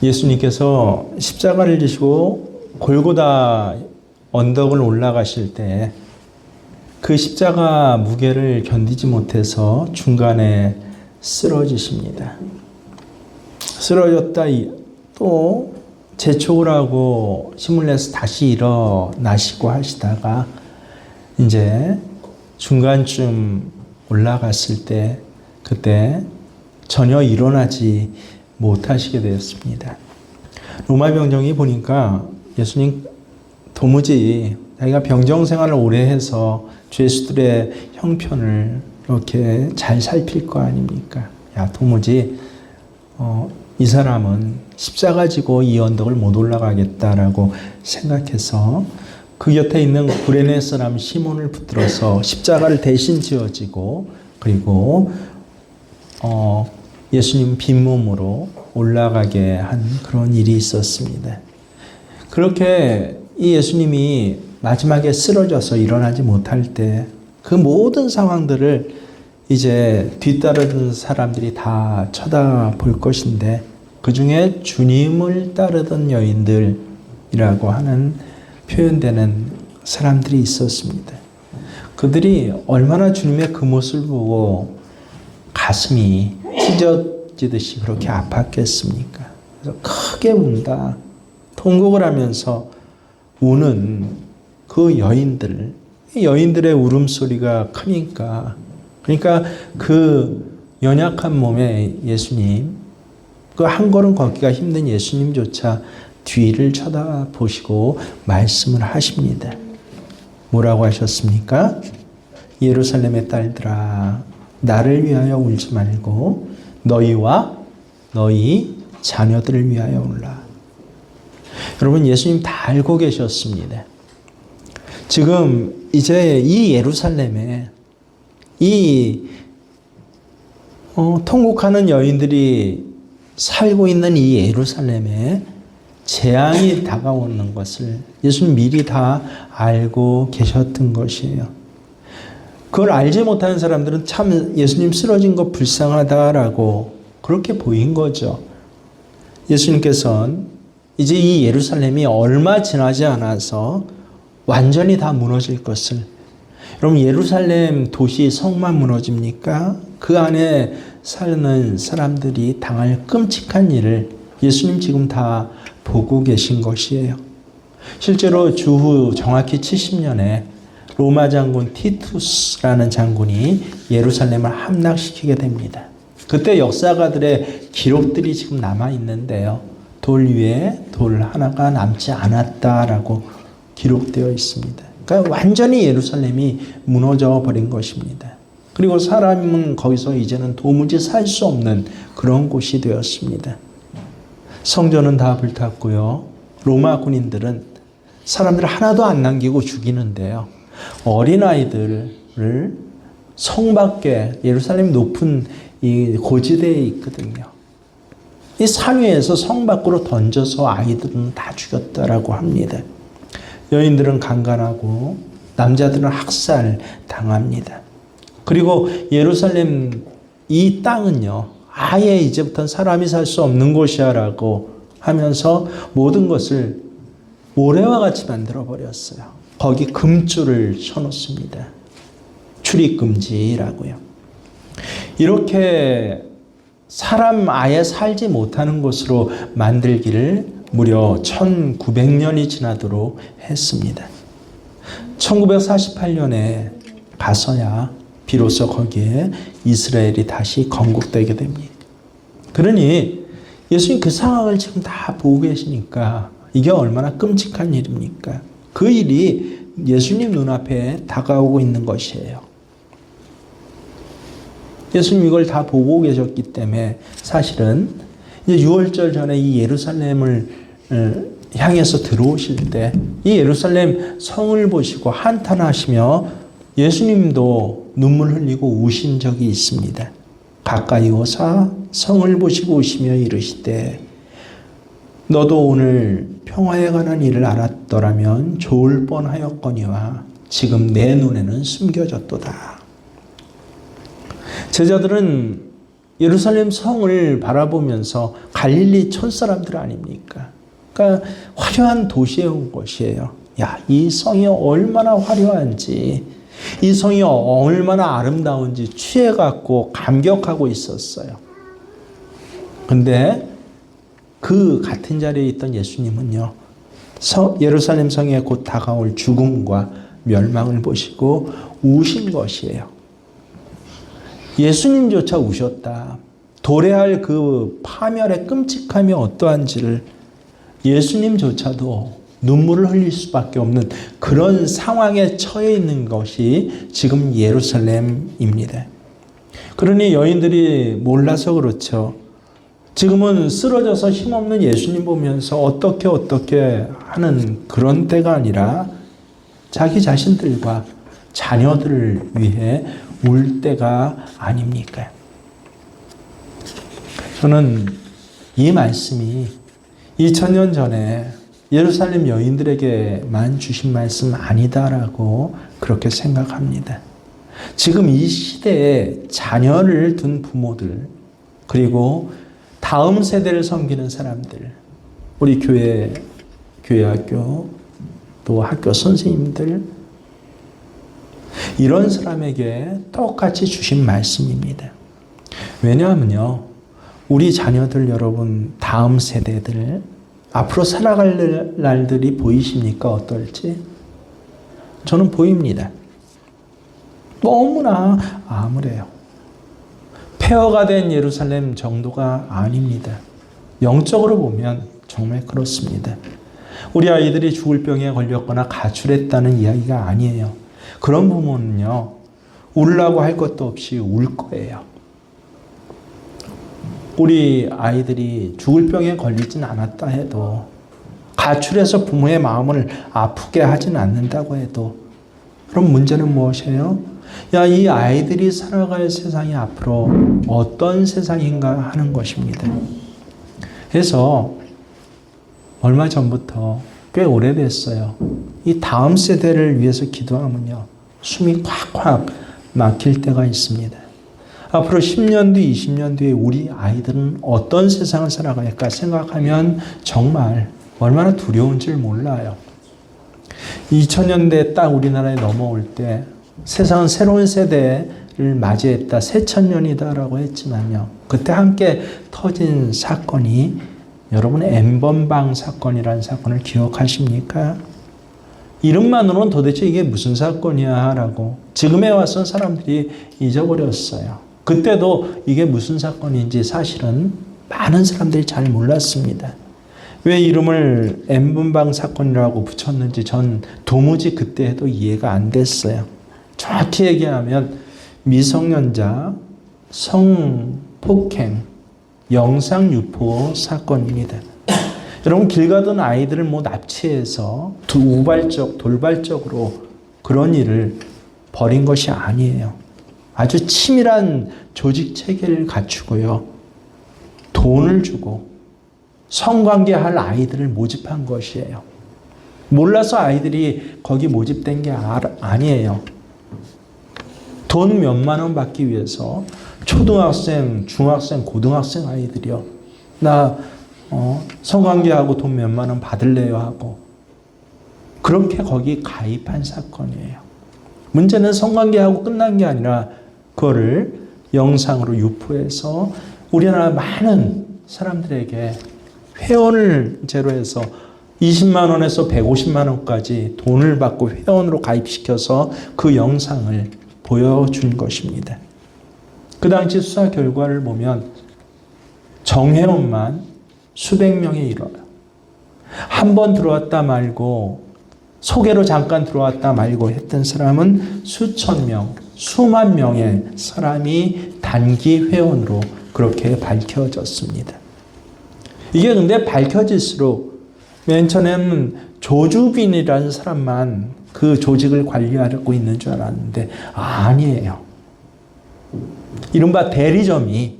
예수님께서 십자가를 지시고 골고다 언덕을 올라가실 때 그 십자가 무게를 견디지 못해서 중간에 쓰러지십니다. 쓰러졌다 또 재촉을 하고 힘을 내서 다시 일어나시고 하시다가 이제 중간쯤 올라갔을 때 그때 전혀 일어나지 못하시게 되었습니다. 로마 병정이 보니까 예수님 도무지 자기가 병정 생활을 오래 해서 죄수들의 형편을 이렇게 잘 살필 거 아닙니까? 야, 도무지 이 사람은 십자가 지고 이 언덕을 못 올라가겠다라고 생각해서 그 곁에 있는 구레네 사람 시몬을 붙들어서 십자가를 대신 지어지고 그리고 예수님 빈몸으로 올라가게 한 그런 일이 있었습니다. 그렇게 이 예수님이 마지막에 쓰러져서 일어나지 못할 때 그 모든 상황들을 이제 뒤따르던 사람들이 다 쳐다볼 것인데 그 중에 주님을 따르던 여인들이라고 하는 표현되는 사람들이 있었습니다. 그들이 얼마나 주님의 그 모습을 보고 가슴이 찢어지듯이 그렇게 아팠겠습니까? 그래서 크게 운다, 통곡을 하면서 우는 그 여인들의 울음소리가 크니까, 그러니까 그 연약한 몸에 예수님, 그 한 걸음 걷기가 힘든 예수님조차 뒤를 쳐다보시고 말씀을 하십니다. 뭐라고 하셨습니까? 예루살렘의 딸들아, 나를 위하여 울지 말고 너희와 너희 자녀들을 위하여 울라. 여러분, 예수님 다 알고 계셨습니다. 지금 이제 이 예루살렘에 이 통곡하는 여인들이 살고 있는 이 예루살렘에 재앙이 다가오는 것을 예수님 미리 다 알고 계셨던 것이에요. 그걸 알지 못하는 사람들은 참 예수님 쓰러진 거 불쌍하다라고 그렇게 보인 거죠. 예수님께서는 이제 이 예루살렘이 얼마 지나지 않아서 완전히 다 무너질 것을, 여러분 예루살렘 도시 성만 무너집니까? 그 안에 사는 사람들이 당할 끔찍한 일을 예수님 지금 다 보고 계신 것이에요. 실제로 주후 정확히 70년에 로마 장군 티투스라는 장군이 예루살렘을 함락시키게 됩니다. 그때 역사가들의 기록들이 지금 남아 있는데요. 돌 위에 돌 하나가 남지 않았다라고 기록되어 있습니다. 그러니까 완전히 예루살렘이 무너져 버린 것입니다. 그리고 사람은 거기서 이제는 도무지 살 수 없는 그런 곳이 되었습니다. 성전은 다 불탔고요. 로마 군인들은 사람들을 하나도 안 남기고 죽이는데요. 어린아이들을 성 밖에, 예루살렘 높은 이 고지대에 있거든요. 이 산 위에서 성 밖으로 던져서 아이들은 다 죽였다라고 합니다. 여인들은 강간하고 남자들은 학살 당합니다. 그리고 예루살렘 이 땅은요, 아예 이제부터는 사람이 살 수 없는 곳이야라고 하면서 모든 것을 모래와 같이 만들어 버렸어요. 거기 금줄을 쳐놓습니다. 출입금지라고요. 이렇게 사람 아예 살지 못하는 곳으로 만들기를 무려 1900년이 지나도록 했습니다. 1948년에 가서야 비로소 거기에 이스라엘이 다시 건국되게 됩니다. 그러니 예수님 그 상황을 지금 다 보고 계시니까 이게 얼마나 끔찍한 일입니까? 그 일이 예수님 눈앞에 다가오고 있는 것이에요. 예수님 이걸 다 보고 계셨기 때문에 사실은 이제 유월절 전에 이 예루살렘을 향해서 들어오실 때 이 예루살렘 성을 보시고 한탄하시며 예수님도 눈물 흘리고 우신 적이 있습니다. 가까이 오사 성을 보시고 우시며 이르시되 너도 오늘 평화에 관한 일을 알았더라면 좋을 뻔하였거니와 지금 내 눈에는 숨겨졌도다. 제자들은 예루살렘 성을 바라보면서 갈릴리 촌사람들 아닙니까? 그러니까 화려한 도시에 온 것이에요. 야, 이 성이 얼마나 화려한지, 이 성이 얼마나 아름다운지 취해갖고 감격하고 있었어요. 근데 그 같은 자리에 있던 예수님은요, 예루살렘 성에 곧 다가올 죽음과 멸망을 보시고 우신 것이에요. 예수님조차 우셨다. 도래할 그 파멸의 끔찍함이 어떠한지를 예수님조차도 눈물을 흘릴 수밖에 없는 그런 상황에 처해 있는 것이 지금 예루살렘입니다. 그러니 여인들이 몰라서 그렇죠. 지금은 쓰러져서 힘없는 예수님 보면서 어떻게 하는 그런 때가 아니라 자기 자신들과 자녀들을 위해 울 때가 아닙니까? 저는 이 말씀이 2000년 전에 예루살렘 여인들에게만 주신 말씀 아니다라고 그렇게 생각합니다. 지금 이 시대에 자녀를 둔 부모들, 그리고 다음 세대를 섬기는 사람들, 우리 교회 학교, 또 학교 선생님들, 이런 사람에게 똑같이 주신 말씀입니다. 왜냐하면요, 우리 자녀들 여러분, 다음 세대들, 앞으로 살아갈 날들이 보이십니까? 어떨지? 저는 보입니다. 너무나 암울해요. 폐허가 된 예루살렘 정도가 아닙니다. 영적으로 보면 정말 그렇습니다. 우리 아이들이 죽을 병에 걸렸거나 가출했다는 이야기가 아니에요. 그런 부모는요, 울라고 할 것도 없이 울 거예요. 우리 아이들이 죽을 병에 걸리진 않았다 해도, 가출해서 부모의 마음을 아프게 하진 않는다고 해도, 그럼 문제는 무엇이에요? 야, 이 아이들이 살아갈 세상이 앞으로 어떤 세상인가 하는 것입니다. 그래서 얼마 전부터 꽤 오래됐어요. 이 다음 세대를 위해서 기도하면요, 숨이 콱콱 막힐 때가 있습니다. 앞으로 10년 뒤, 20년 뒤에 우리 아이들은 어떤 세상을 살아갈까 생각하면 정말 얼마나 두려운지 몰라요. 2000년대 딱 우리나라에 넘어올 때 세상은 새로운 세대를 맞이했다, 새천년이다라고 했지만요, 그때 함께 터진 사건이 여러분 N번방 사건이라는 사건을 기억하십니까? 이름만으로는 도대체 이게 무슨 사건이야 라고 지금에 와서 사람들이 잊어버렸어요. 그때도 이게 무슨 사건인지 사실은 많은 사람들이 잘 몰랐습니다. 왜 이름을 N번방 사건이라고 붙였는지 전 도무지 그때도 이해가 안 됐어요. 정확히 얘기하면 미성년자 성폭행 영상 유포 사건입니다. 여러분, 길 가던 아이들을 납치해서 돌발적으로 그런 일을 벌인 것이 아니에요. 아주 치밀한 조직 체계를 갖추고요, 돈을 주고 성관계할 아이들을 모집한 것이에요. 몰라서 아이들이 거기 모집된 게 아니에요. 돈 몇만 원 받기 위해서 초등학생, 중학생, 고등학생 아이들이요, 나 성관계하고 돈 몇만 원 받을래요 하고 그렇게 거기 가입한 사건이에요. 문제는 성관계하고 끝난 게 아니라 그거를 영상으로 유포해서 우리나라 많은 사람들에게 회원을 제로해서 20만 원에서 150만 원까지 돈을 받고 회원으로 가입시켜서 그 영상을 보여준 것입니다. 그 당시 수사 결과를 보면 정회원만 수백 명에 이르러요. 한 번 들어왔다 말고, 소개로 잠깐 들어왔다 말고 했던 사람은 수천 명, 수만 명의 사람이 단기 회원으로 그렇게 밝혀졌습니다. 이게 근데 밝혀질수록 맨 처음에는 조주빈이라는 사람만 그 조직을 관리하고 있는 줄 알았는데 아니에요. 이른바 대리점이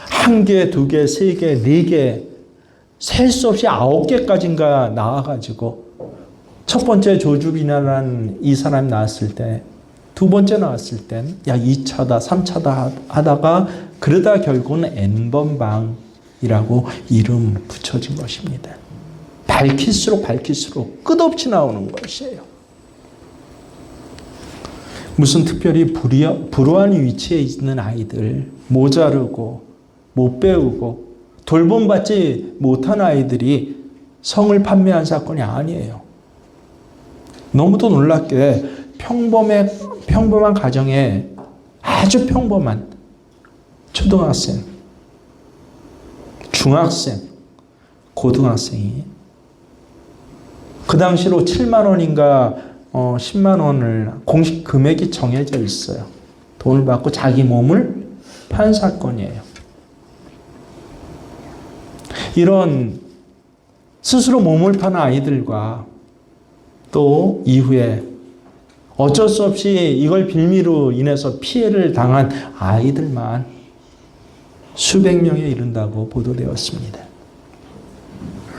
1개, 2개, 3개, 4개, 셀 수 없이 9개까지인가 나와가지고 첫 번째 조주빈이라는 이 사람 나왔을 때 두 번째 나왔을 땐 야 2차다 3차다 하다가 그러다 결국은 N번방이라고 이름 붙여진 것입니다. 밝힐수록 끝없이 나오는 것이에요. 무슨 특별히 불우한 위치에 있는 아이들, 모자르고 못 배우고 돌봄받지 못한 아이들이 성을 판매한 사건이 아니에요. 너무도 놀랍게 평범한 가정에 아주 평범한 초등학생, 중학생, 고등학생이 그 당시로 7만 원인가 10만 원을 공식 금액이 정해져 있어요. 돈을 받고 자기 몸을 판 사건이에요. 이런 스스로 몸을 파는 아이들과 또 이후에 어쩔 수 없이 이걸 빌미로 인해서 피해를 당한 아이들만 수백 명에 이른다고 보도되었습니다.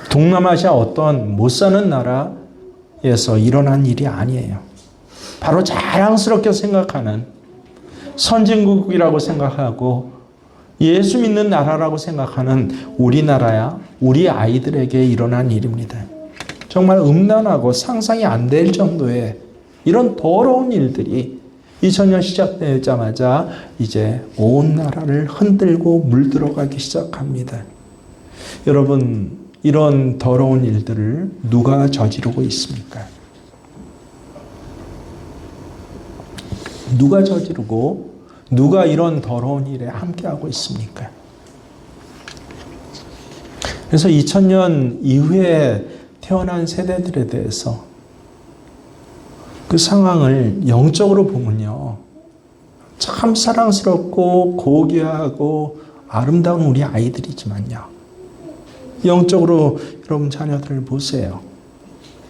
동남아시아 어떤 못 사는 나라에서 일어난 일이 아니에요. 바로 자랑스럽게 생각하는 선진국이라고 생각하고 예수 믿는 나라라고 생각하는 우리나라야 우리 아이들에게 일어난 일입니다. 정말 음란하고 상상이 안 될 정도의 이런 더러운 일들이 2000년 시작되자마자 이제 온 나라를 흔들고 물들어가기 시작합니다. 여러분, 이런 더러운 일들을 누가 저지르고 있습니까? 누가 저지르고 누가 이런 더러운 일에 함께하고 있습니까? 그래서 2000년 이후에 태어난 세대들에 대해서 그 상황을 영적으로 보면요, 참 사랑스럽고 고귀하고 아름다운 우리 아이들이지만요, 영적으로 여러분 자녀들을 보세요.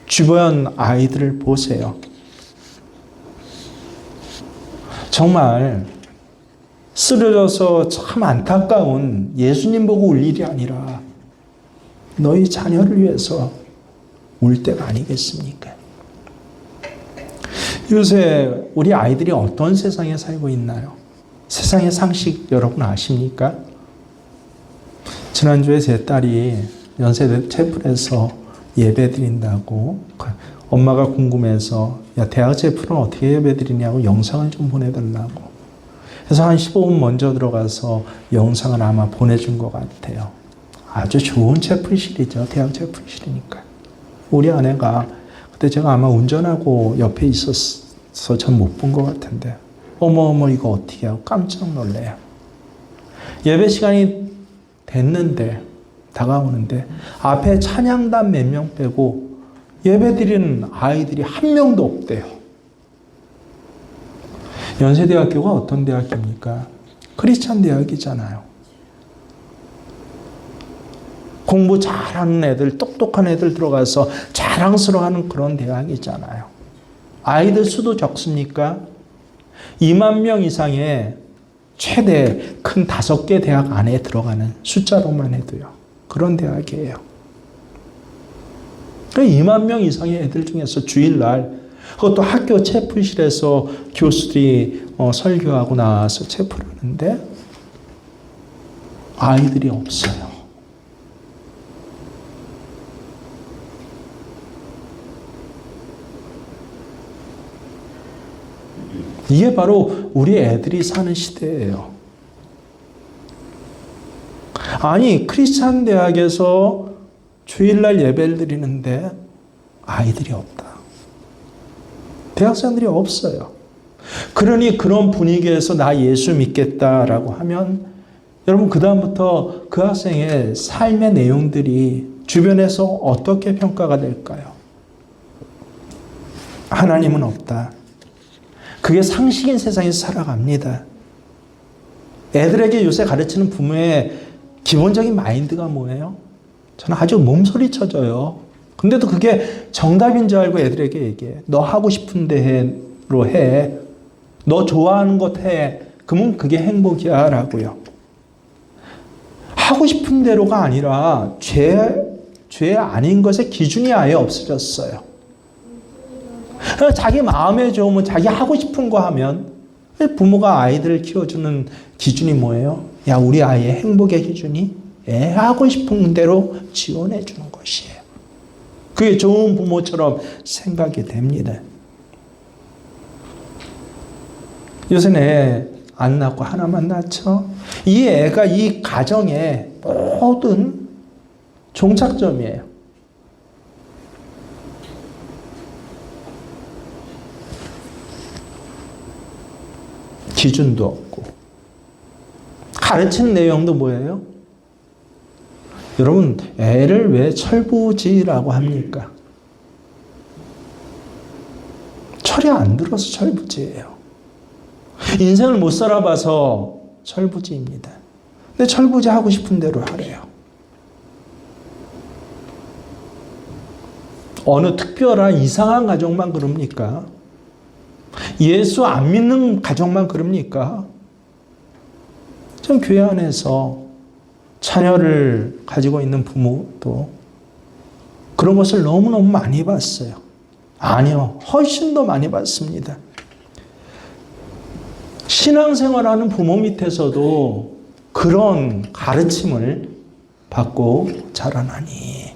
주변 아이들을 보세요. 정말 쓰러져서 참 안타까운 예수님 보고 울 일이 아니라 너희 자녀를 위해서 울 때가 아니겠습니까? 요새 우리 아이들이 어떤 세상에 살고 있나요? 세상의 상식 여러분 아십니까? 지난주에 제 딸이 연세대 채플에서 예배 드린다고 엄마가 궁금해서 야 대학 채플은 어떻게 예배 드리냐고 영상을 좀 보내달라고 그래서 한 15분 먼저 들어가서 영상을 아마 보내준 것 같아요. 아주 좋은 채플실이죠. 대학 채플실이니까. 우리 아내가 그때 제가 아마 운전하고 옆에 있어서 전 못 본 것 같은데 어머 이거 어떻게 하고 깜짝 놀래요. 예배 시간이 됐는데 다가오는데 앞에 찬양단 몇 명 빼고 예배 드리는 아이들이 한 명도 없대요. 연세대학교가 어떤 대학입니까? 크리스찬 대학이잖아요. 공부 잘하는 애들, 똑똑한 애들 들어가서 자랑스러워하는 그런 대학이잖아요. 아이들 수도 적습니까? 2만 명 이상의 최대 큰 5개 대학 안에 들어가는 숫자로만 해도요. 그런 대학이에요. 2만 명 이상의 애들 중에서 주일날 그것도 학교 채플실에서 교수들이 설교하고 나와서 채플을 하는데 아이들이 없어요. 이게 바로 우리 애들이 사는 시대예요. 아니 크리스찬 대학에서 주일날 예배를 드리는데 아이들이 없다. 대학생들이 없어요. 그러니 그런 분위기에서 나 예수 믿겠다라고 하면 여러분 그 다음부터 그 학생의 삶의 내용들이 주변에서 어떻게 평가가 될까요? 하나님은 없다. 그게 상식인 세상에서 살아갑니다. 애들에게 요새 가르치는 부모의 기본적인 마인드가 뭐예요? 저는 아주 몸소리 쳐줘요. 근데도 그게 정답인 줄 알고 애들에게 얘기해. 너 하고 싶은 대로 해. 너 좋아하는 것 해. 그러면 그게 행복이야 라고요. 하고 싶은 대로가 아니라 죄 아닌 것의 기준이 아예 없어졌어요. 자기 마음에 좋으면 자기 하고 싶은 거 하면 부모가 아이들을 키워주는 기준이 뭐예요? 야, 우리 아이의 행복의 기준이 애 하고 싶은 대로 지원해 주는 것이에요. 그게 좋은 부모처럼 생각이 됩니다. 요새는 애 안 낳고 하나만 낳죠. 이 애가 이 가정의 모든 종착점이에요. 기준도 없고. 가르치는 내용도 뭐예요? 여러분, 애를 왜 철부지라고 합니까? 철이 안 들어서 철부지예요. 인생을 못 살아봐서 철부지입니다. 근데 철부지 하고 싶은 대로 하래요. 어느 특별한 이상한 가정만 그럽니까? 예수 안 믿는 가정만 그럽니까? 전 교회 안에서 자녀를 가지고 있는 부모도 그런 것을 너무너무 많이 봤어요. 아니요, 훨씬 더 많이 봤습니다. 신앙생활하는 부모 밑에서도 그런 가르침을 받고 자라나니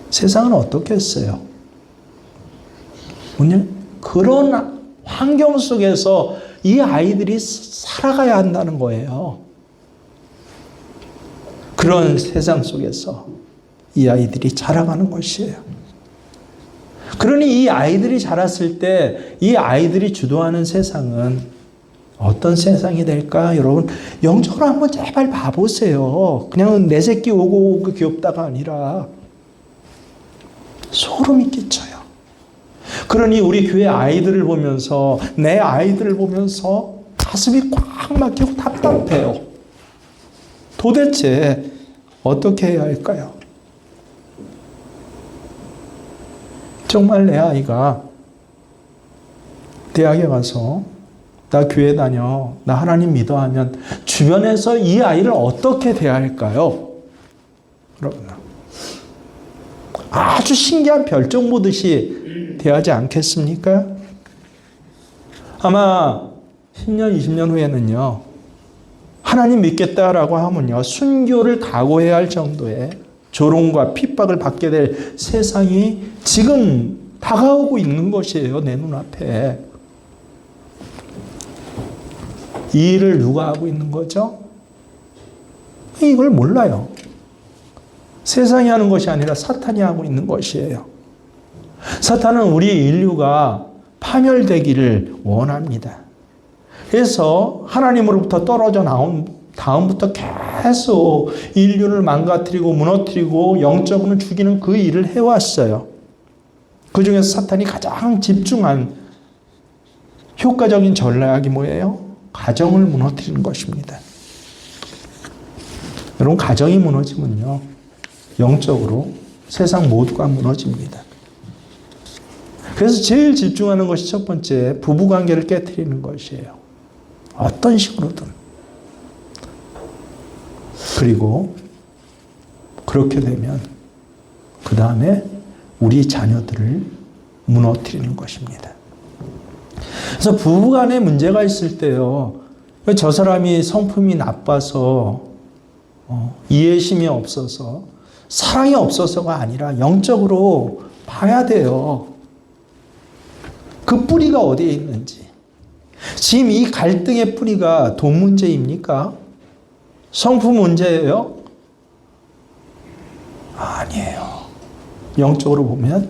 세상은 어떻겠어요? 그런 환경 속에서 이 아이들이 살아가야 한다는 거예요. 그런 세상 속에서 이 아이들이 자라가는 것이에요. 그러니 이 아이들이 자랐을 때 이 아이들이 주도하는 세상은 어떤 세상이 될까? 여러분, 영적으로 한번 제발 봐보세요. 그냥 내 새끼 오고 귀엽다가 아니라 소름이 끼쳐요. 그러니 우리 교회 아이들을 보면서, 내 아이들을 보면서 가슴이 꽉 막히고 답답해요. 도대체 어떻게 해야 할까요? 정말 내 아이가 대학에 가서 나 교회 다녀, 나 하나님 믿어 하면 주변에서 이 아이를 어떻게 대할까요? 여러분, 아주 신기한 별종 보듯이 대하지 않겠습니까? 아마 10년, 20년 후에는요, 하나님 믿겠다라고 하면요, 순교를 각오해야 할 정도의 조롱과 핍박을 받게 될 세상이 지금 다가오고 있는 것이에요, 내 눈앞에. 이 일을 누가 하고 있는 거죠? 이걸 몰라요. 세상이 하는 것이 아니라 사탄이 하고 있는 것이에요. 사탄은 우리 인류가 파멸되기를 원합니다. 그래서 하나님으로부터 떨어져 나온 다음부터 계속 인류를 망가뜨리고 무너뜨리고 영적으로 죽이는 그 일을 해왔어요. 그 중에서 사탄이 가장 집중한 효과적인 전략이 뭐예요? 가정을 무너뜨리는 것입니다. 여러분, 가정이 무너지면요, 영적으로 세상 모두가 무너집니다. 그래서 제일 집중하는 것이 첫 번째, 부부관계를 깨트리는 것이에요. 어떤 식으로든. 그리고 그렇게 되면 그 다음에 우리 자녀들을 무너뜨리는 것입니다. 그래서 부부간에 문제가 있을 때요, 저 사람이 성품이 나빠서 이해심이 없어서 사랑이 없어서가 아니라 영적으로 봐야 돼요. 그 뿌리가 어디에 있는지. 지금 이 갈등의 뿌리가 돈 문제입니까? 성품 문제예요? 아니에요. 영적으로 보면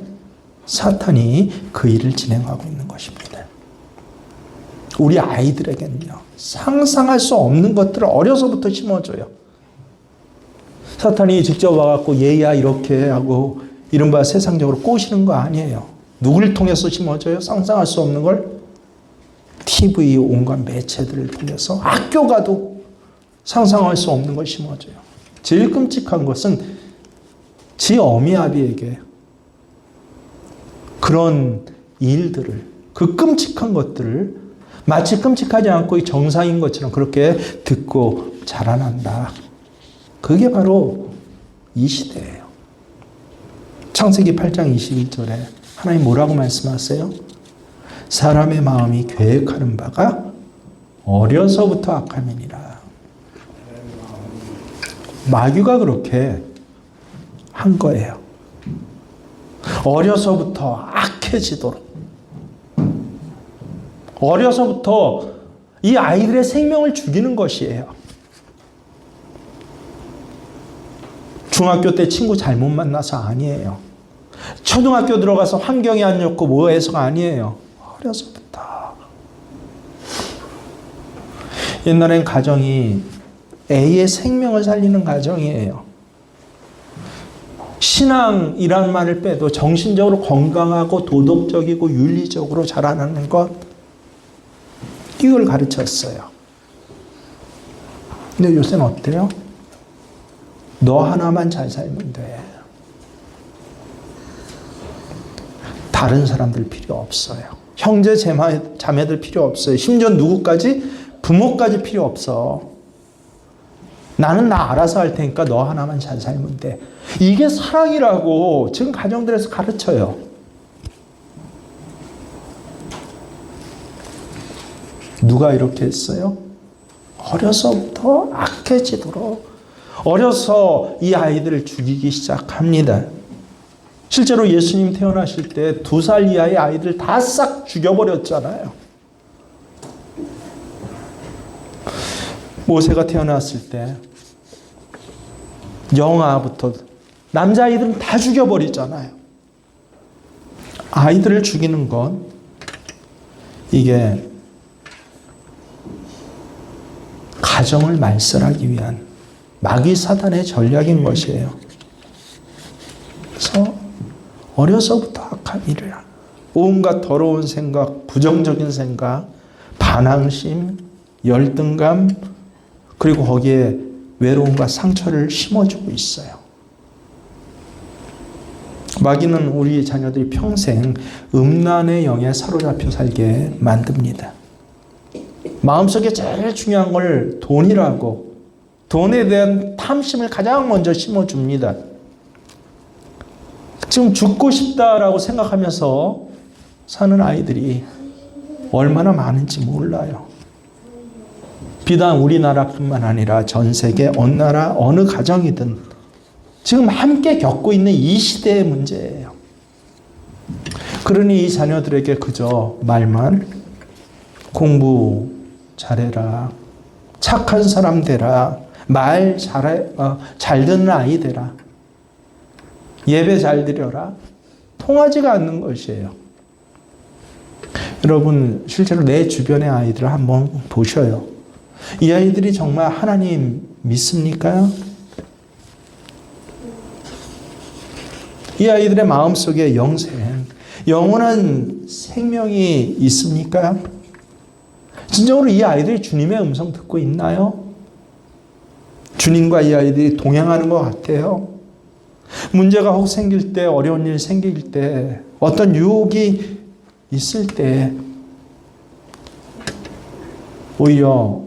사탄이 그 일을 진행하고 있는 것입니다. 우리 아이들에게는요, 상상할 수 없는 것들을 어려서부터 심어줘요. 사탄이 직접 와갖고 얘야 이렇게 하고 이른바 세상적으로 꼬시는 거 아니에요. 누구를 통해서 심어줘요? 상상할 수 없는 걸 TV 온갖 매체들을 통해서 학교 가도 상상할 수 없는 걸 심어줘요. 제일 끔찍한 것은 지 어미 아비에게 그런 일들을, 그 끔찍한 것들을 마치 끔찍하지 않고 정상인 것처럼 그렇게 듣고 자라난다. 그게 바로 이 시대예요. 창세기 8장 21절에 하나님 뭐라고 말씀하세요? 사람의 마음이 계획하는 바가 어려서부터 악함이니라. 마귀가 그렇게 한 거예요. 어려서부터 악해지도록. 어려서부터 이 아이들의 생명을 죽이는 것이에요. 중학교 때 친구 잘못 만나서 아니에요. 초등학교 들어가서 환경이 안 좋고 뭐 해서가 아니에요. 어려서부터. 옛날엔 가정이 A의 생명을 살리는 가정이에요. 신앙이란 말을 빼도 정신적으로 건강하고 도덕적이고 윤리적으로 자라나는 것, 이걸 가르쳤어요. 근데 요새는 어때요? 너 하나만 잘 살면 돼. 다른 사람들 필요 없어요. 형제 자매들 필요 없어요. 심지어 누구까지? 부모까지 필요 없어. 나는 나 알아서 할 테니까 너 하나만 잘 살면 돼. 이게 사랑이라고 지금 가정들에서 가르쳐요. 누가 이렇게 했어요? 어려서부터 악해지도록 어려서 이 아이들을 죽이기 시작합니다. 실제로 예수님 태어나실 때 2살 이하의 아이들 다 싹 죽여버렸잖아요. 모세가 태어났을 때 영아부터 남자아이들은 다 죽여버리잖아요. 아이들을 죽이는 건 이게 가정을 말살하기 위한 마귀 사단의 전략인 것이에요. 그래서 어려서부터 악한 일을 온갖 더러운 생각, 부정적인 생각, 반항심, 열등감, 그리고 거기에 외로움과 상처를 심어주고 있어요. 마귀는 우리 자녀들이 평생 음란의 영에 사로잡혀 살게 만듭니다. 마음속에 제일 중요한 걸 돈이라고, 돈에 대한 탐심을 가장 먼저 심어줍니다. 지금 죽고 싶다라고 생각하면서 사는 아이들이 얼마나 많은지 몰라요. 비단 우리나라뿐만 아니라 전 세계 어느 나라 어느 가정이든 지금 함께 겪고 있는 이 시대의 문제예요. 그러니 이 자녀들에게 그저 말만 공부 잘해라, 착한 사람 되라, 말 잘 듣는 아이 되라, 예배 잘 드려라, 통하지가 않는 것이에요. 여러분 실제로 내 주변의 아이들을 한번 보셔요. 이 아이들이 정말 하나님 믿습니까? 이 아이들의 마음속에 영생, 영원한 생명이 있습니까? 진정으로 이 아이들이 주님의 음성 듣고 있나요? 주님과 이 아이들이 동행하는 것 같아요. 문제가 혹 생길 때, 어려운 일 생길 때, 어떤 유혹이 있을 때 오히려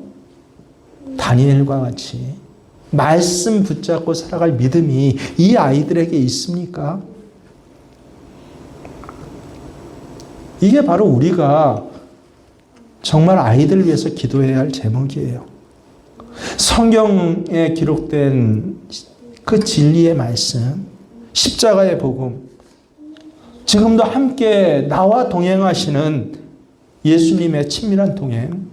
다니엘과 같이 말씀 붙잡고 살아갈 믿음이 이 아이들에게 있습니까? 이게 바로 우리가 정말 아이들을 위해서 기도해야 할 제목이에요. 성경에 기록된 그 진리의 말씀, 십자가의 복음, 지금도 함께 나와 동행하시는 예수님의 친밀한 동행,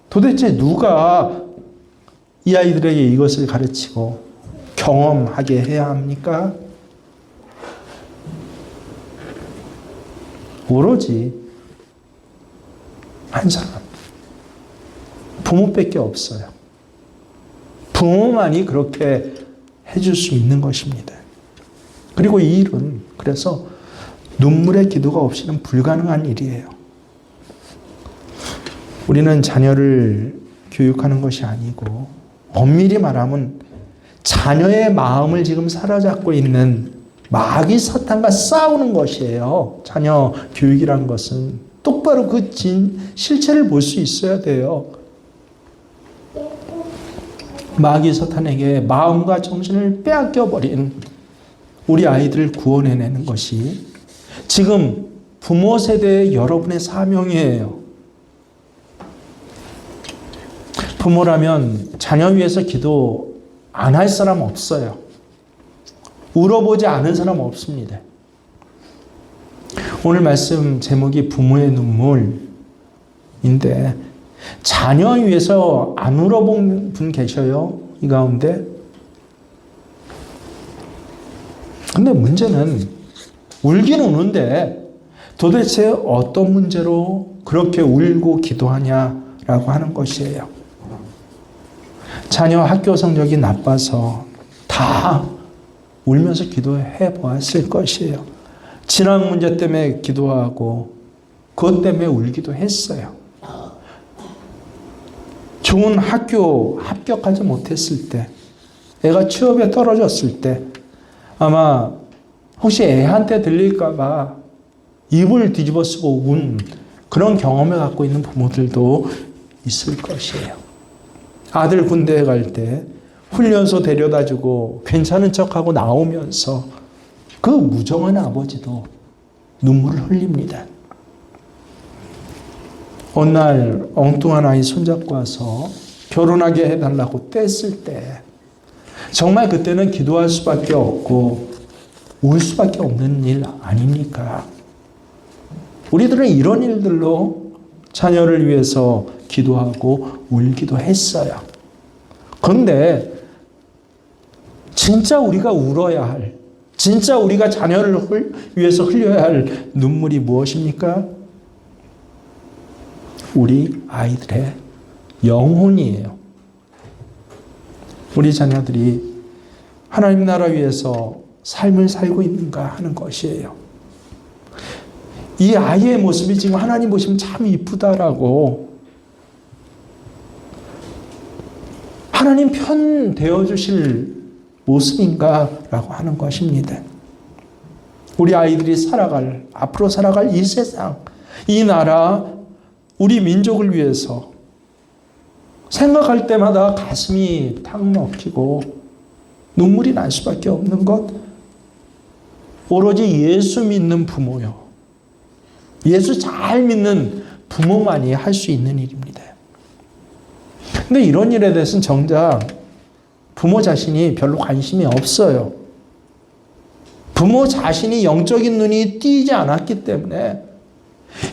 도대체 누가 이 아이들에게 이것을 가르치고 경험하게 해야 합니까? 오로지 한 사람, 부모밖에 없어요. 부모만이 그렇게 해줄 수 있는 것입니다. 그리고 이 일은 그래서 눈물의 기도가 없이는 불가능한 일이에요. 우리는 자녀를 교육하는 것이 아니고 엄밀히 말하면 자녀의 마음을 지금 사로잡고 있는 마귀 사탄과 싸우는 것이에요. 자녀 교육이라는 것은 똑바로 그 실체를 볼 수 있어야 돼요. 마귀 사탄에게 마음과 정신을 빼앗겨버린 우리 아이들을 구원해내는 것이 지금 부모 세대의 여러분의 사명이에요. 부모라면 자녀 위해서 기도 안 할 사람 없어요. 울어보지 않은 사람 없습니다. 오늘 말씀 제목이 부모의 눈물인데 자녀 위해서 안 울어본 분 계셔요? 이 가운데? 근데 문제는 울긴 우는데 도대체 어떤 문제로 그렇게 울고 기도하냐라고 하는 것이에요. 자녀 학교 성적이 나빠서 다 울면서 기도해 보았을 것이에요. 진학 문제 때문에 기도하고 그것 때문에 울기도 했어요. 좋은 학교 합격하지 못했을 때, 애가 취업에 떨어졌을 때 아마 혹시 애한테 들릴까 봐 입을 뒤집어 쓰고 운 그런 경험을 갖고 있는 부모들도 있을 것이에요. 아들 군대에 갈 때 훈련소 데려다주고 괜찮은 척하고 나오면서 그 무정한 아버지도 눈물을 흘립니다. 어느 날 엉뚱한 아이 손잡고 와서 결혼하게 해달라고 뗐을 때 정말 그때는 기도할 수밖에 없고 울 수밖에 없는 일 아닙니까? 우리들은 이런 일들로 자녀를 위해서 기도하고 울기도 했어요. 그런데 진짜 우리가 울어야 할, 진짜 우리가 자녀를 위해서 흘려야 할 눈물이 무엇입니까? 우리 아이들의 영혼이에요. 우리 자녀들이 하나님 나라 위해서 삶을 살고 있는가 하는 것이에요. 이 아이의 모습이 지금 하나님 보시면 참 이쁘다라고 하나님 편 되어주실 모습인가라고 하는 것입니다. 우리 아이들이 앞으로 살아갈 이 세상, 이 나라, 우리 민족을 위해서 생각할 때마다 가슴이 탁 먹히고 눈물이 날 수밖에 없는 것, 오로지 예수 믿는 부모요. 예수 잘 믿는 부모만이 할 수 있는 일입니다. 근데 이런 일에 대해서는 정작 부모 자신이 별로 관심이 없어요. 부모 자신이 영적인 눈이 띄지 않았기 때문에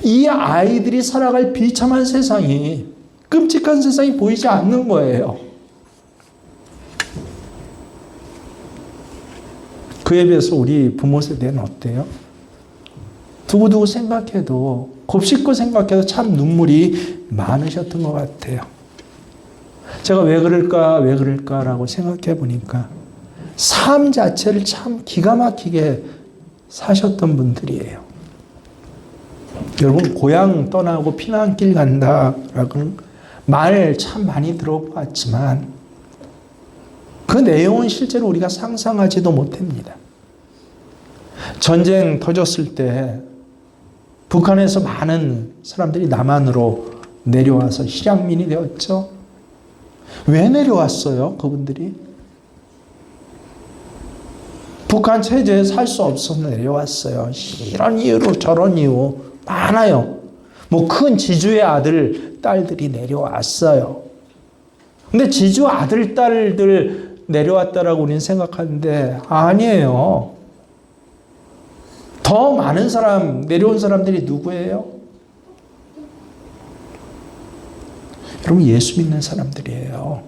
이 아이들이 살아갈 비참한 세상이, 끔찍한 세상이 보이지 않는 거예요. 그에 비해서 우리 부모 세대는 어때요? 두고두고 생각해도, 곱씹고 생각해도 참 눈물이 많으셨던 것 같아요. 제가 왜 그럴까라고 생각해 보니까 삶 자체를 참 기가 막히게 사셨던 분들이에요. 여러분, 고향 떠나고 피난길 간다라고 말 참 많이 들어봤지만 그 내용은 실제로 우리가 상상하지도 못합니다. 전쟁 터졌을 때 북한에서 많은 사람들이 남한으로 내려와서 실향민이 되었죠. 왜 내려왔어요? 그분들이? 북한 체제에 살 수 없어서 내려왔어요. 이런 이유로 저런 이유 많아요. 뭐 큰 지주의 아들, 딸들이 내려왔어요. 근데 지주 아들, 딸들 내려왔다라고 우리는 생각하는데 아니에요. 더 많은 사람, 내려온 사람들이 누구예요? 여러분, 예수 믿는 사람들이에요.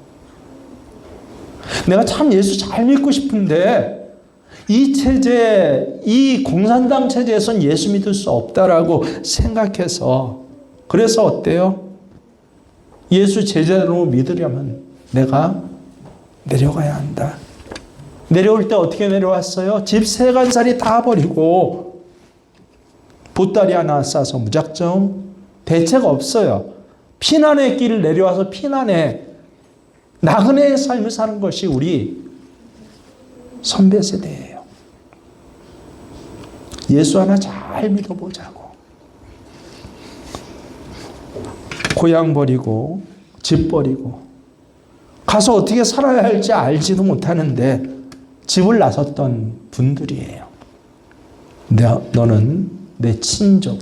내가 참 예수 잘 믿고 싶은데 이 체제, 이 공산당 체제에선 예수 믿을 수 없다라고 생각해서, 그래서 어때요? 예수 제자로 믿으려면 내가 내려가야 한다. 내려올 때 어떻게 내려왔어요? 집 세간살이 다 버리고 보따리 하나 싸서 무작정, 대책 없어요. 피난의 길을 내려와서 피난의 나그네의 삶을 사는 것이 우리 선배 세대예요. 예수 하나 잘 믿어보자고. 고향 버리고 집 버리고 가서 어떻게 살아야 할지 알지도 못하는데 집을 나섰던 분들이에요. 너는 내 친족,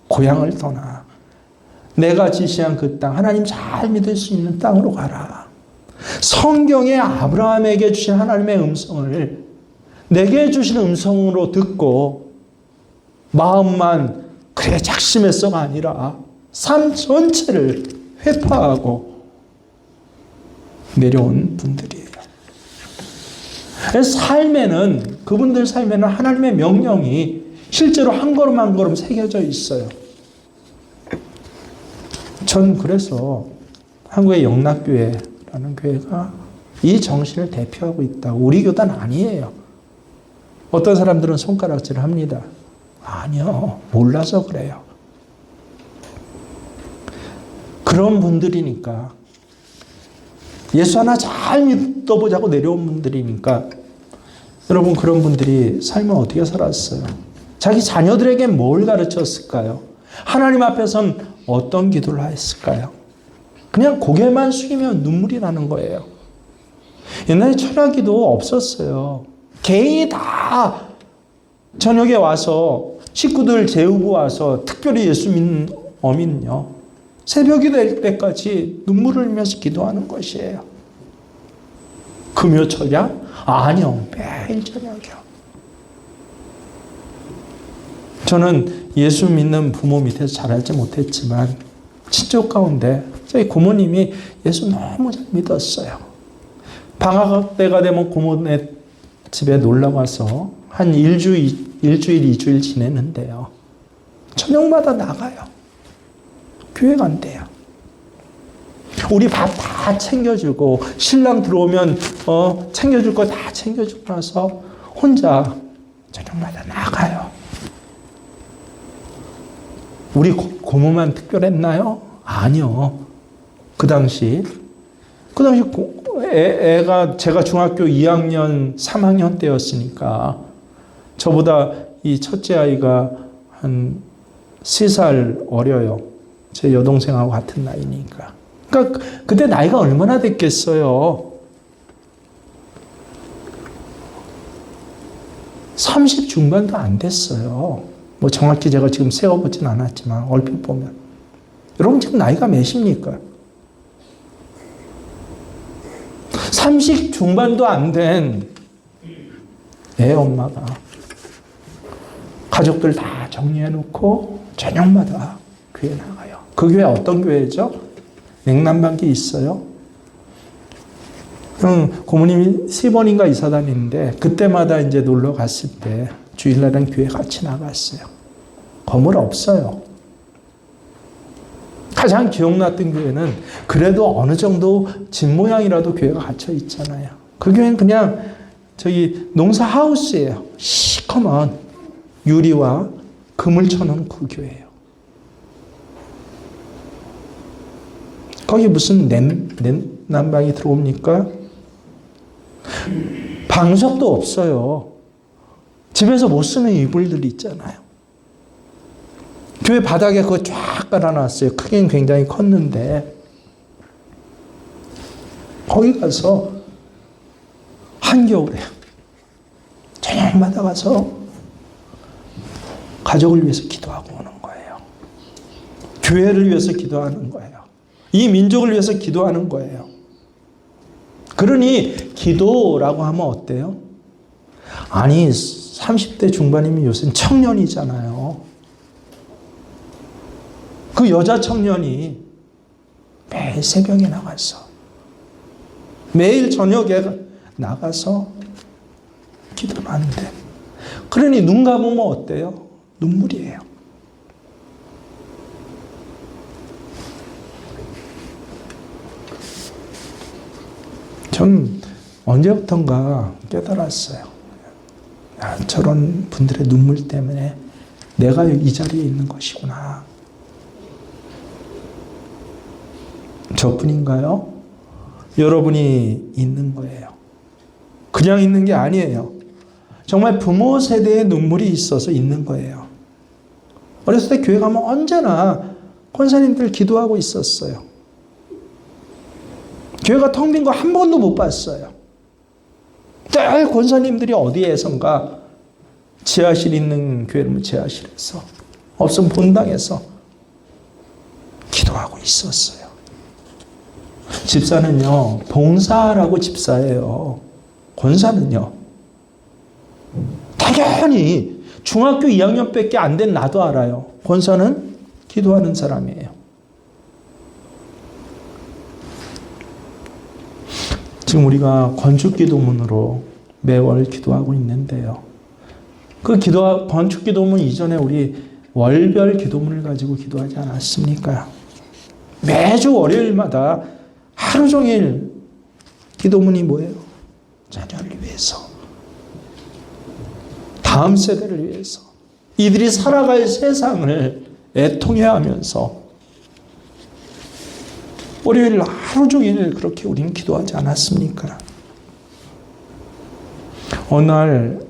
고향을 떠나 내가 지시한 그 땅, 하나님 잘 믿을 수 있는 땅으로 가라. 성경에 아브라함에게 주신 하나님의 음성을 내게 주신 음성으로 듣고 마음만 그래 작심했어가 아니라 삶 전체를 회파하고 내려온 분들이에요. 삶에는, 그분들 삶에는 하나님의 명령이 실제로 한 걸음 한 걸음 새겨져 있어요. 전 그래서 한국의 영락교회라는 교회가 이 정신을 대표하고 있다고. 우리 교단 아니에요. 어떤 사람들은 손가락질을 합니다. 아니요. 몰라서 그래요. 그런 분들이니까, 예수 하나 잘 믿어보자고 내려온 분들이니까, 여러분 그런 분들이 삶을 어떻게 살았어요? 자기 자녀들에게 뭘 가르쳤을까요? 하나님 앞에선 어떤 기도를 했을까요? 그냥 고개만 숙이면 눈물이 나는 거예요. 옛날에 철야기도 없었어요. 개인이 다 저녁에 와서 식구들 재우고 와서, 특별히 예수 믿는 어민은요, 새벽이 될 때까지 눈물을 흘리면서 기도하는 것이에요. 금요 철야? 아니요. 매일 저녁이요. 저는 예수 믿는 부모 밑에서 자라지 못했지만 친족 가운데 저희 고모님이 예수 너무 잘 믿었어요. 방학 때가 되면 고모네 집에 놀러 가서 한 일주일, 2주일 지내는데요. 저녁마다 나가요. 교회 간대요. 우리 밥 다 챙겨주고, 신랑 들어오면 챙겨줄 거 다 챙겨주고 나서 혼자 저녁마다 나가요. 우리 고모만 특별했나요? 아니요. 그 당시 애가, 제가 중학교 2학년, 3학년 때였으니까 저보다 이 첫째 아이가 한 3살 어려요. 제 여동생하고 같은 나이니까. 그러니까 그때 나이가 얼마나 됐겠어요? 30 중반도 안 됐어요. 뭐 정확히 제가 지금 세어보진 않았지만 얼핏 보면. 여러분 지금 나이가 몇입니까? 30 중반도 안 된 애 엄마가 가족들 다 정리해놓고 저녁마다 교회 나가요. 그 교회 어떤 교회죠? 냉남반기 있어요. 고모님이 3번인가 이사 다니는데 그때마다 이제 놀러 갔을 때 주일날은 교회 같이 나갔어요. 건물 없어요. 가장 기억났던 교회는 그래도 어느 정도 집 모양이라도 교회가 갇혀 있잖아요. 그 교회는 그냥 저기 농사 하우스예요. 시커먼 유리와 금을 쳐놓은 그 교회예요. 거기 무슨 난방이 들어옵니까? 방석도 없어요. 집에서 못 쓰는 이불들 있잖아요. 교회 바닥에 그거 쫙 깔아놨어요. 크기는 굉장히 컸는데 거기 가서 한겨울에 저녁마다 가서 가족을 위해서 기도하고 오는 거예요. 교회를 위해서 기도하는 거예요. 이 민족을 위해서 기도하는 거예요. 그러니 기도라고 하면 어때요? 아니 30대 중반이면 요새는 청년이잖아요. 그 여자 청년이 매일 새벽에 나가서 매일 저녁에 나가서 기도를 하는데, 그러니 눈 감으면 어때요? 눈물이에요. 전 언제부턴가 깨달았어요. 야, 저런 분들의 눈물 때문에 내가 이 자리에 있는 것이구나. 저뿐인가요? 여러분이 있는 거예요. 그냥 있는 게 아니에요. 정말 부모 세대의 눈물이 있어서 있는 거예요. 어렸을 때 교회 가면 언제나 권사님들 기도하고 있었어요. 교회가 텅 빈 거 한 번도 못 봤어요. 늘 권사님들이 어디에선가 지하실 있는 교회는 지하실에서, 없으면 본당에서 기도하고 있었어요. 집사는요, 봉사라고 집사예요. 권사는요, 당연히 중학교 2학년밖에 안 된 나도 알아요. 권사는 기도하는 사람이에요. 지금 우리가 건축기도문으로 매월 기도하고 있는데요. 그 건축기도문 이전에 우리 월별 기도문을 가지고 기도하지 않았습니까? 매주 월요일마다 하루 종일 기도문이 뭐예요? 자녀를 위해서, 다음 세대를 위해서, 이들이 살아갈 세상을 애통해야 하면서 월요일 하루 종일 그렇게 우리는 기도하지 않았습니까? 어느 날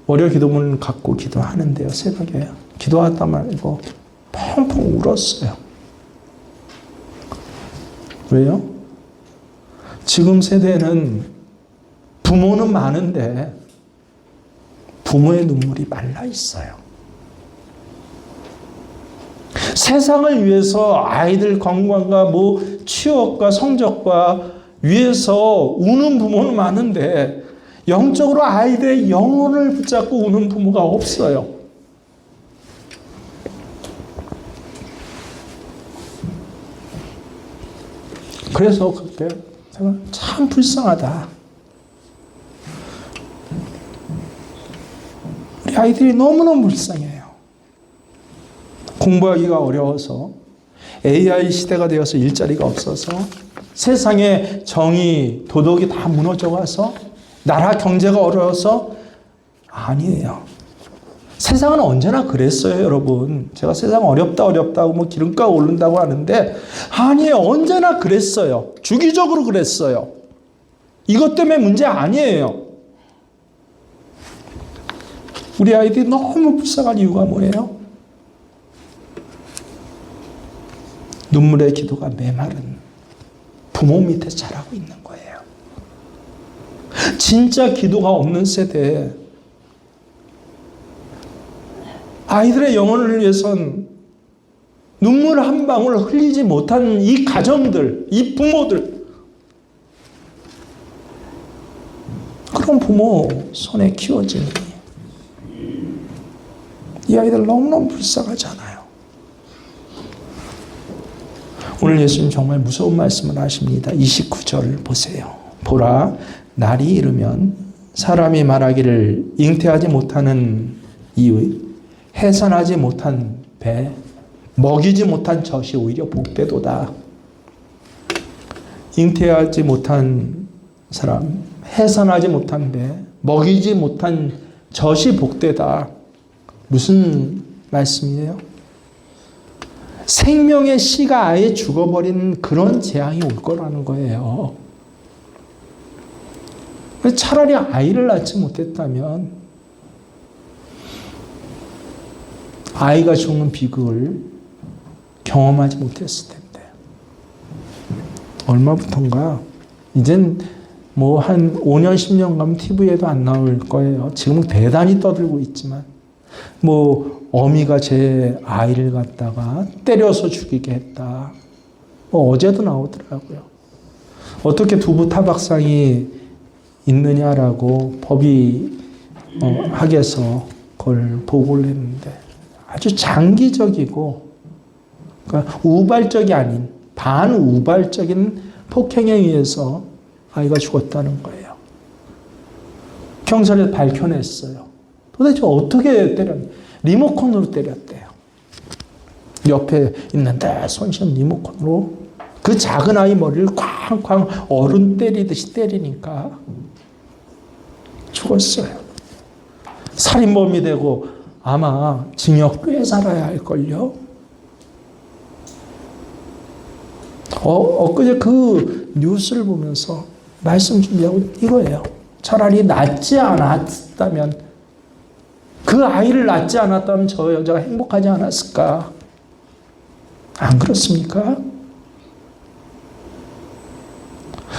월요 기도문을 갖고 기도하는데요. 새벽에 기도하다 말고 펑펑 울었어요. 왜요? 지금 세대는 부모는 많은데 부모의 눈물이 말라 있어요. 세상을 위해서 아이들 건강과 취업과 성적과 위해서 우는 부모는 많은데 영적으로 아이들의 영혼을 붙잡고 우는 부모가 없어요. 그래서 그때 제가 참 불쌍하다. 우리 아이들이 너무너무 불쌍해요. 공부하기가 어려워서, AI 시대가 되어서 일자리가 없어서, 세상에 정의, 도덕이 다 무너져 가서, 나라 경제가 어려워서. 아니에요. 세상은 언제나 그랬어요, 여러분. 제가 세상 어렵다고 기름값 오른다고 하는데 아니에요. 언제나 그랬어요. 주기적으로 그랬어요. 이것 때문에 문제 아니에요. 우리 아이들이 너무 불쌍한 이유가 뭐예요? 눈물의 기도가 메마른 부모 밑에 자라고 있는 거예요. 진짜 기도가 없는 세대에 아이들의 영혼을 위해선 눈물 한 방울 흘리지 못한 이 가정들, 이 부모들, 그런 부모 손에 키워지니 이 아이들 너무너무 불쌍하잖아요. 오늘 예수님 정말 무서운 말씀을 하십니다. 29절 보세요. 보라, 날이 이르면 사람이 말하기를 잉태하지 못하는 이의, 해산하지 못한 배, 먹이지 못한 젖이 오히려 복되도다. 잉태하지 못한 사람, 해산하지 못한 배, 먹이지 못한 젖이 복되다. 무슨 말씀이에요? 생명의 씨가 아예 죽어버린 그런 재앙이 올 거라는 거예요. 차라리 아이를 낳지 못했다면 아이가 죽는 비극을 경험하지 못했을 텐데. 얼마부턴가? 이젠 한 5년, 10년 가면 TV에도 안 나올 거예요. 지금은 대단히 떠들고 있지만, 어미가 제 아이를 갖다가 때려서 죽이게 했다. 어제도 나오더라고요. 어떻게 두부 타박상이 있느냐라고 법의학에서 그걸 보고를 했는데, 아주 장기적이고, 그러니까 우발적이 아닌 반우발적인 폭행에 의해서 아이가 죽었다는 거예요. 경찰에 밝혀냈어요. 도대체 어떻게 때렸냐? 리모컨으로 때렸대요. 옆에 있는데 손신 리모컨으로 그 작은 아이 머리를 쾅쾅 어른 때리듯이 때리니까 죽었어요. 살인범이 되고 아마 징역 꽤 살아야 할걸요. 엊그제 그 뉴스를 보면서 말씀 준비하고 이거예요. 차라리 낫지 않았다면, 그 아이를 낳지 않았다면 저 여자가 행복하지 않았을까? 안 그렇습니까?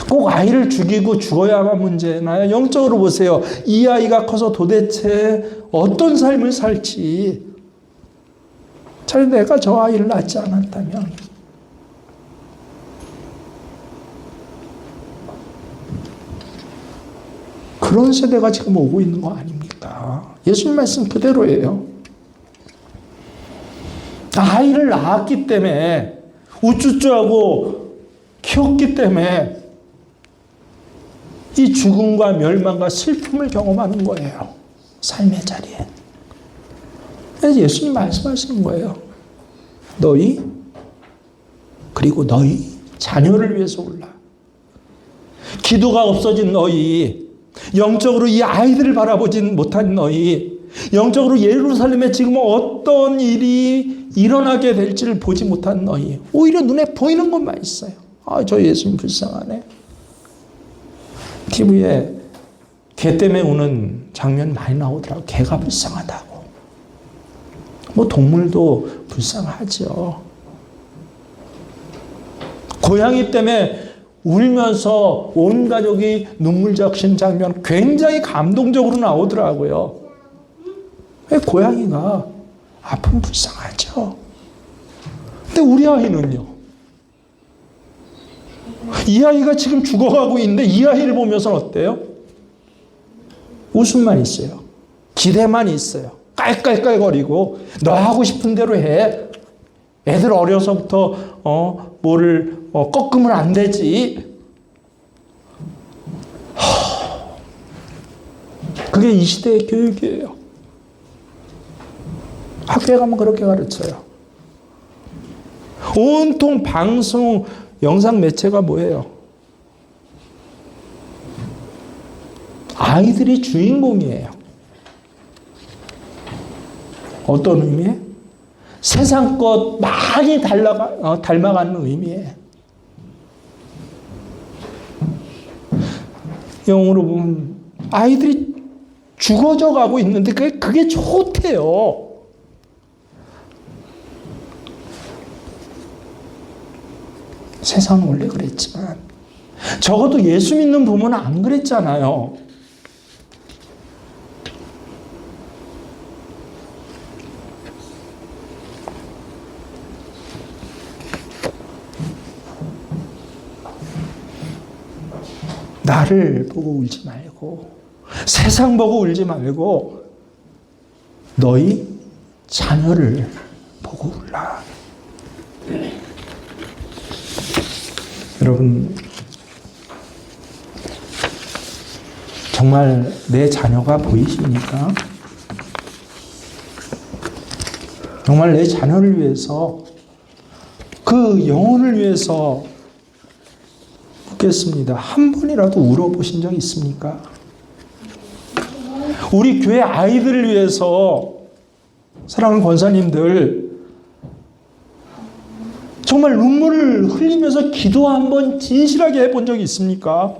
꼭 아이를 죽이고 죽어야만 문제나요? 영적으로 보세요. 이 아이가 커서 도대체 어떤 삶을 살지. 차라리 내가 저 아이를 낳지 않았다면. 그런 세대가 지금 오고 있는 거 아닙니까? 예수님 말씀 그대로예요. 아이를 낳았기 때문에 우쭈쭈하고 키웠기 때문에 이 죽음과 멸망과 슬픔을 경험하는 거예요. 삶의 자리에. 그래서 예수님 말씀하시는 거예요. 너희 그리고 너희 자녀를 위해서 올라. 기도가 없어진 너희, 영적으로 이 아이들을 바라보진 못한 너희, 영적으로 예루살렘에 지금 어떤 일이 일어나게 될지를 보지 못한 너희, 오히려 눈에 보이는 것만 있어요. 아, 저 예수님 불쌍하네. TV에 개 때문에 우는 장면 많이 나오더라고요. 개가 불쌍하다고. 뭐 동물도 불쌍하죠. 고양이 때문에 울면서 온 가족이 눈물 적신 장면 굉장히 감동적으로 나오더라고요. 왜 고양이가 아픔 불쌍하죠. 근데 우리 아이는요. 이 아이가 지금 죽어가고 있는데 이 아이를 보면서 어때요? 웃음만 있어요. 기대만 있어요. 깔깔깔거리고 너 하고 싶은 대로 해. 애들 어려서부터 뭐를 꺾으면 안 되지. 그게 이 시대의 교육이에요. 학교에 가면 그렇게 가르쳐요. 온통 방송, 영상 매체가 뭐예요? 아이들이 주인공이에요. 어떤 의미에? 세상 것 많이 닮아가는 의미에. 영어로 보면 아이들이 죽어져 가고 있는데 그게 좋대요. 세상은 원래 그랬지만 적어도 예수 믿는 부모는 안 그랬잖아요. 나를 보고 울지 말고 세상 보고 울지 말고 너희 자녀를 보고 울라. 여러분, 정말 내 자녀가 보이십니까? 정말 내 자녀를 위해서, 그 영혼을 위해서 묻겠습니다. 한 번이라도 울어보신 적 있습니까? 우리 교회 아이들을 위해서, 사랑하는 권사님들, 정말 눈물을 흘리면서 기도 한번 진실하게 해본 적이 있습니까?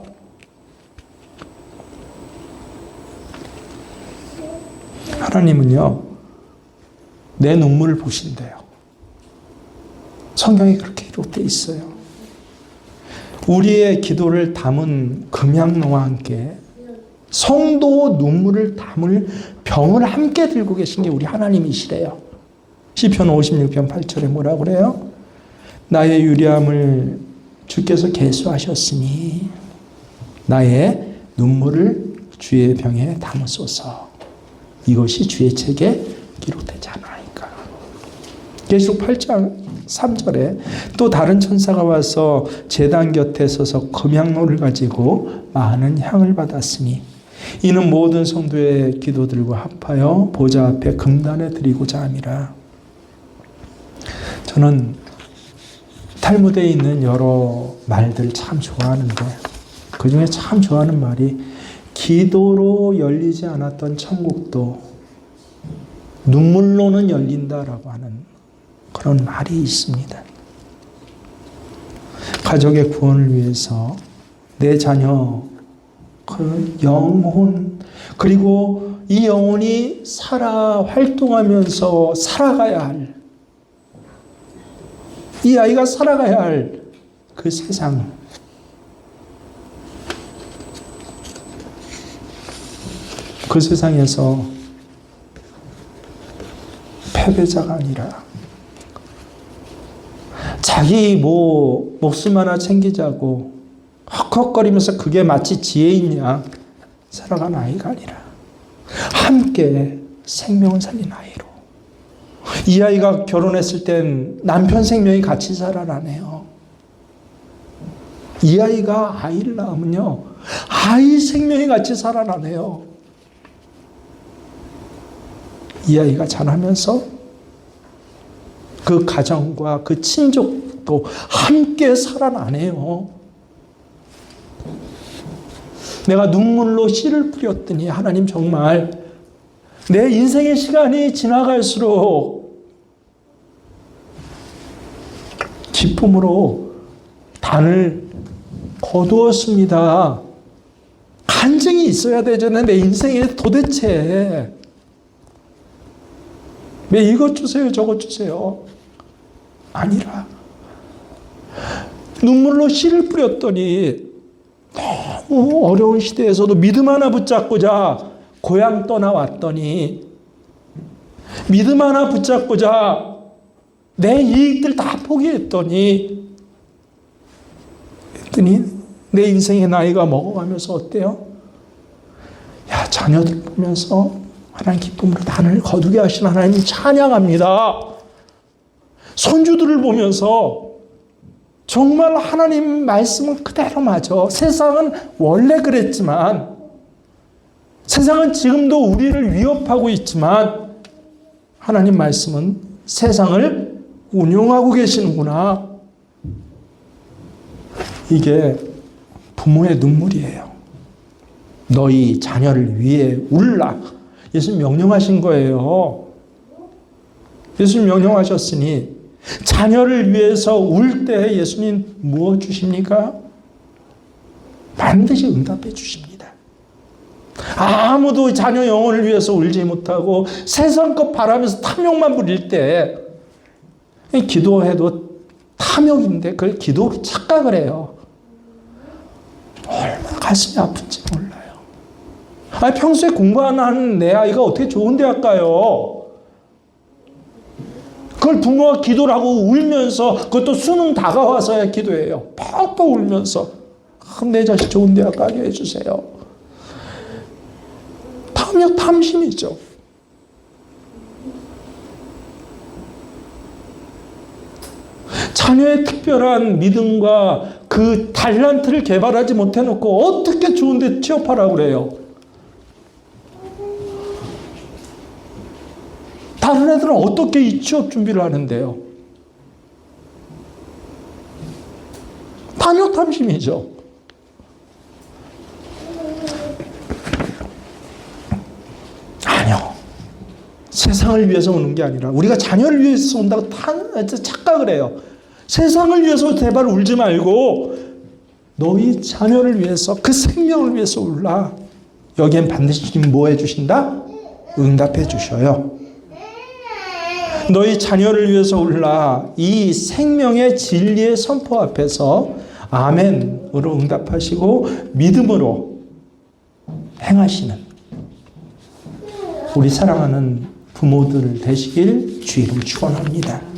하나님은요, 내 눈물을 보신대요. 성경에 그렇게 기록되어 있어요. 우리의 기도를 담은 금양로와 함께 성도 눈물을 담을 병을 함께 들고 계신 게 우리 하나님이시래요. 시편 56편 8절에 뭐라고 그래요? 나의 유리함을 주께서 계수하셨으니 나의 눈물을 주의 병에 담으소서. 이것이 주의 책에 기록되지 않아이까. 계시록 8장 3절에 또 다른 천사가 와서 제단 곁에 서서 금향로를 가지고 많은 향을 받았으니 이는 모든 성도의 기도들과 합하여 보좌 앞에 금단에 드리고자 함이라. 저는 탈무드에 있는 여러 말들 참 좋아하는데 그 중에 참 좋아하는 말이 기도로 열리지 않았던 천국도 눈물로는 열린다라고 하는 그런 말이 있습니다. 가족의 구원을 위해서 내 자녀, 그 영혼, 그리고 이 영혼이 활동하면서 살아가야 할, 이 아이가 살아가야 할 그 세상, 그 세상에서 패배자가 아니라 자기 목숨 하나 챙기자고 헉헉거리면서 그게 마치 지혜 있냐 살아간 아이가 아니라 함께 생명을 살린 아이로. 이 아이가 결혼했을 땐 남편 생명이 같이 살아나네요. 이 아이가 아이를 낳으면요, 아이 생명이 같이 살아나네요. 이 아이가 자라면서 그 가정과 그 친족도 함께 살아나네요. 내가 눈물로 씨를 뿌렸더니 하나님 정말 내 인생의 시간이 지나갈수록 기쁨으로 단을 거두었습니다. 간증이 있어야 되잖아요. 내 인생에 도대체 왜 이것 주세요 저것 주세요 아니라 눈물로 씨를 뿌렸더니 너무 어려운 시대에서도 믿음 하나 붙잡고자 고향 떠나왔더니 믿음 하나 붙잡고자 내 이익들 다 포기했더니 내 인생의 나이가 먹어가면서 어때요? 야, 자녀들 보면서 하나님 기쁨으로 단을 거두게 하신 하나님 찬양합니다. 손주들을 보면서 정말 하나님 말씀은 그대로 맞아. 세상은 원래 그랬지만, 세상은 지금도 우리를 위협하고 있지만, 하나님 말씀은 세상을 운용하고 계시는구나. 이게 부모의 눈물이에요. 너희 자녀를 위해 울라. 예수님 명령하신 거예요. 예수님 명령하셨으니 자녀를 위해서 울 때 예수님 무엇 주십니까? 반드시 응답해 주십니다. 아무도 자녀 영혼을 위해서 울지 못하고 세상 것 바라면서 탐욕만 부릴 때 기도해도 탐욕인데 그걸 기도로 착각을 해요. 얼마나 가슴이 아픈지 몰라요. 평소에 공부 안 하는 내 아이가 어떻게 좋은 대학 가요? 그걸 부모가 기도를 하고 울면서, 그것도 수능 다가와서야 기도해요. 퍽퍽 울면서 내 자식 좋은 대학 가게 해주세요. 탐욕, 탐심이죠. 자녀의 특별한 믿음과 그 달란트를 개발하지 못해놓고 어떻게 좋은 데 취업하라고 그래요? 다른 애들은 어떻게 이 취업 준비를 하는데요? 탐욕 탐심이죠. 아니요. 세상을 위해서 오는 게 아니라 우리가 자녀를 위해서 온다고 착각을 해요. 세상을 위해서 제발 울지 말고 너희 자녀를 위해서, 그 생명을 위해서 울라. 여기엔 반드시 주님 뭐 해주신다? 응답해 주셔요. 너희 자녀를 위해서 울라. 이 생명의 진리의 선포 앞에서 아멘으로 응답하시고 믿음으로 행하시는 우리 사랑하는 부모들 되시길 주 이름 축원합니다.